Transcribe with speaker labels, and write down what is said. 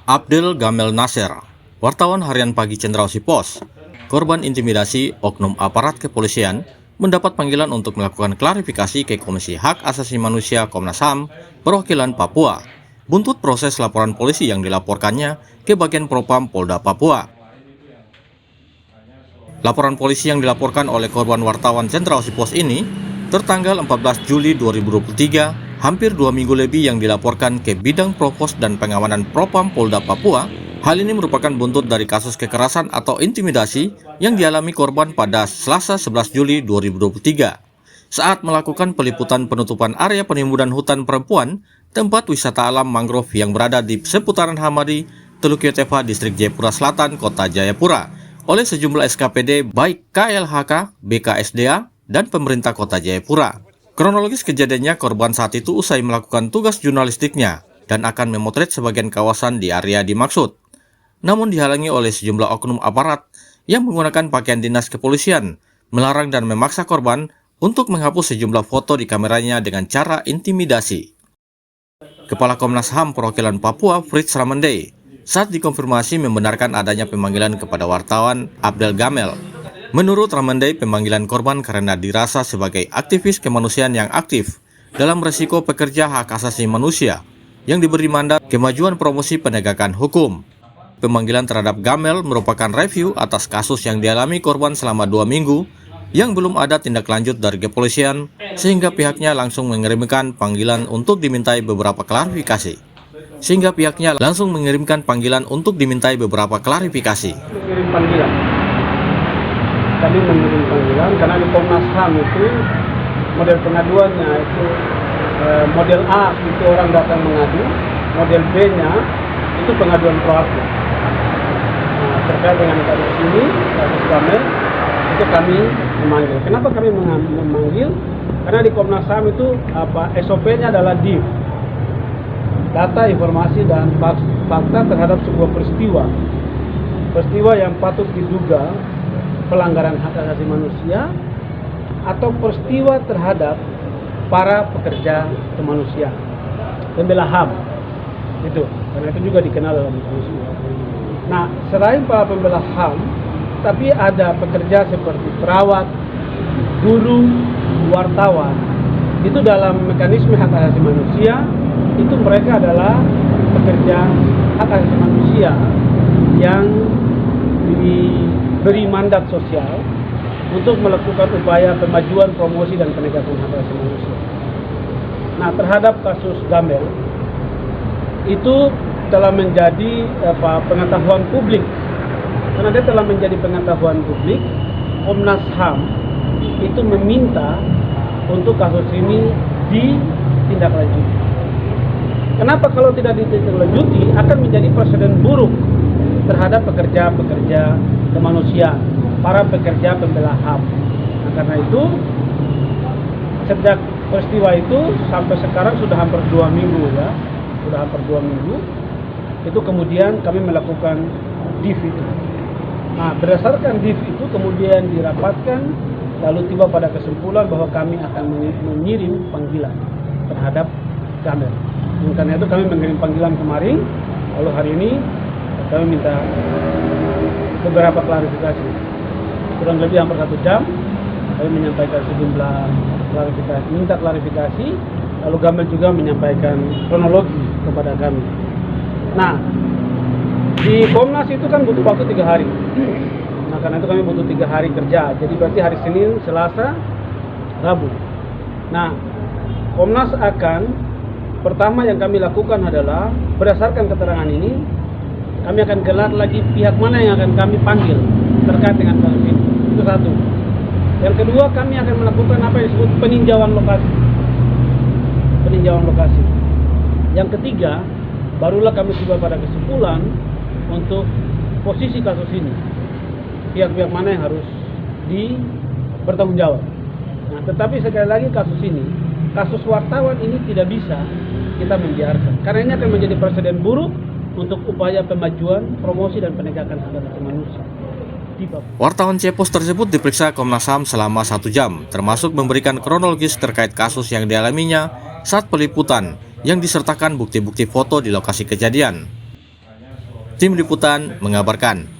Speaker 1: Abdel Gamel Nasser, wartawan harian pagi Cendrawasih Pos, korban intimidasi oknum aparat kepolisian, mendapat panggilan untuk melakukan klarifikasi ke Komisi Hak Asasi Manusia Komnas HAM perwakilan Papua, buntut proses laporan polisi yang dilaporkannya ke Bagian Propam Polda Papua. Laporan polisi yang dilaporkan oleh korban wartawan Cendrawasih Pos ini tertanggal 14 Juli 2023, hampir 2 minggu lebih yang dilaporkan ke Bidang Provos dan Pengamanan Propam Polda Papua. Hal ini merupakan buntut dari kasus kekerasan atau intimidasi yang dialami korban pada Selasa 11 Juli 2023 saat melakukan peliputan penutupan area penimbunan hutan perempuan tempat wisata alam mangrove yang berada di seputaran Hamadi, Teluk Yotefa, Distrik Jayapura Selatan, Kota Jayapura oleh sejumlah SKPD baik KLHK, BKSDA, dan pemerintah Kota Jayapura. Kronologis kejadiannya, korban saat itu usai melakukan tugas jurnalistiknya dan akan memotret sebagian kawasan di area dimaksud. Namun dihalangi oleh sejumlah oknum aparat yang menggunakan pakaian dinas kepolisian, melarang dan memaksa korban untuk menghapus sejumlah foto di kameranya dengan cara intimidasi. Kepala Komnas HAM perwakilan Papua, Fritz Ramendey, saat dikonfirmasi membenarkan adanya pemanggilan kepada wartawan Abdel Gamel. Menurut Ramendey, pemanggilan korban karena dirasa sebagai aktivis kemanusiaan yang aktif dalam resiko pekerja hak asasi manusia yang diberi mandat kemajuan promosi penegakan hukum. Pemanggilan terhadap Gamel merupakan review atas kasus yang dialami korban selama 2 minggu yang belum ada tindak lanjut dari kepolisian, sehingga pihaknya langsung mengirimkan panggilan untuk dimintai beberapa klarifikasi.
Speaker 2: Kami mengirim panggilan karena di Komnas HAM itu model pengaduannya itu model A itu orang datang mengadu, model B-nya itu pengaduan proaktif. Terkait dengan kasus ini, kasus Gamel, itu kami memanggil. Kenapa kami memanggil? Karena di Komnas HAM itu SOP-nya adalah DIF, data, informasi, dan fakta terhadap sebuah peristiwa yang patut diduga pelanggaran hak asasi manusia atau peristiwa terhadap para pekerja kemanusiaan, pembela HAM itu, karena itu juga dikenal dalam institusi. Nah, selain para pembela HAM, tapi ada pekerja seperti perawat, guru, wartawan. Itu dalam mekanisme hak asasi manusia, itu mereka adalah pekerja hak asasi manusia yang diberi mandat sosial untuk melakukan upaya pemajuan, promosi, dan penegakan hak asasi manusia. Nah, terhadap kasus Gamel, itu telah menjadi pengetahuan publik. Karena dia telah menjadi pengetahuan publik, Komnas HAM itu meminta untuk kasus ini ditindaklanjuti. Kenapa kalau tidak ditindaklanjuti akan menjadi presiden buruk terhadap pekerja-pekerja kemanusiaan, para pekerja pembela HAM. Nah, karena itu sejak peristiwa itu sampai sekarang sudah hampir 2 minggu ya, itu kemudian kami melakukan DIF itu. Nah, berdasarkan DIF itu kemudian dirapatkan, lalu tiba pada kesimpulan bahwa kami akan mengirim panggilan terhadap Gamel. Karena itu kami mengirim panggilan kemarin, lalu hari ini kami minta beberapa klarifikasi. Kurang lebih hampir 1 jam kami menyampaikan sejumlah klarifikasi, minta klarifikasi, lalu Gamel juga menyampaikan kronologi kepada kami. Nah, di Komnas itu kan butuh waktu 3 hari. Nah, karena itu kami butuh 3 hari kerja. Jadi berarti hari Senin, Selasa, Rabu. Nah, Komnas pertama yang kami lakukan adalah berdasarkan keterangan ini, kami akan gelar lagi pihak mana yang akan kami panggil terkait dengan kasus ini. Itu satu. Yang kedua, kami akan melakukan apa yang disebut peninjauan lokasi. Yang ketiga, barulah kami tiba pada kesimpulan untuk posisi kasus ini, pihak-pihak mana yang harus bertanggung jawab. Nah, tetapi sekali lagi kasus wartawan ini tidak bisa kita membiarkan, karena ini akan menjadi presiden buruk untuk upaya pemajuan, promosi, dan penegakan hak asasi manusia.
Speaker 1: Wartawan Cepos tersebut diperiksa Komnas HAM selama 1 jam, termasuk memberikan kronologis terkait kasus yang dialaminya saat peliputan yang disertakan bukti-bukti foto di lokasi kejadian. Tim Liputan mengabarkan.